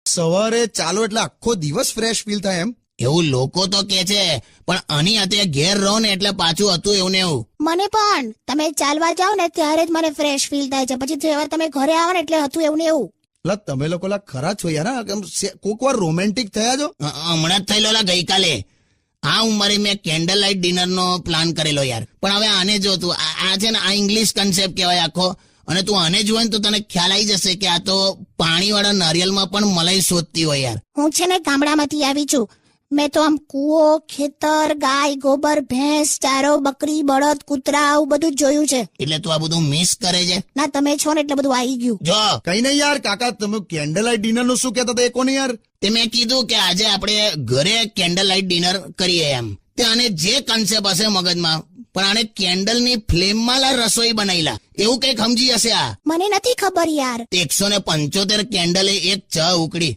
સવારે ચાલો એટલે આખો દિવસ ફ્રેશ ફીલ થાય એમ. એવું લોકો તો કે છે, પણ આની હાથે ઘેર રહો ને એટલે પાછું હતું એવું ને એવું. મને પણ તમે ચાલવા જાઓ ને ત્યારે જ મને ફ્રેશ ફીલ થાય છે, પછી જેવા તમે ઘરે આવો ને એટલે હતું એવું ને એવું. લા તમે લોકો લા ખરા છો યાર, હા? કેમ કોક વાર રોમેન્ટિક થયા છો? હમણાં જ થયેલો ગઈકાલે. આ ઉંમરે મેં કેન્ડલ લાઇટ ડિનર નો પ્લાન કરેલો યાર. પણ હવે આને જો તું, આ છે ને આ ઇંગ્લિશ કન્સેપ્ટ કહેવાય આખો. અને તું આને જોવે ને તો તને ખ્યાલ આવી જશે કે આ તો પાણીવાળા નારિયેલમાં પણ મલાઈ શોધતી હોય યાર. હું છે ને ગામડામાંથી આવી છું. મેં તો આમ કૂવો, ખેતર, ગાય, ગોબર, ભેંસ, ચારો, બકરી, બળદ, કૂતરા આવું બધું જ જોયું છે. એટલે તું આ બધું મિસ કરે છે. ના તમે છો ને એટલે બધું આવી ગયું. જો કઈ નહીં યાર કાકા, તમે કેન્ડલ લાઇટ ડિનર નું શું કહેતા હતા એ કોને યાર? તે મેં કીધું કે આજે આપણે ઘરે કેન્ડલ લાઇટ ડિનર કરીએ એમ. તે આને જે કન્સેપ્ટ હશે મગજમાં, પણ આને કેન્ડલની ફ્લેમમાં રસોઈ બનાવેલા એવું કઈક સમજી હશે આ. મને નથી ખબર યાર. 175 કેન્ડલે એક ચા ઉકળી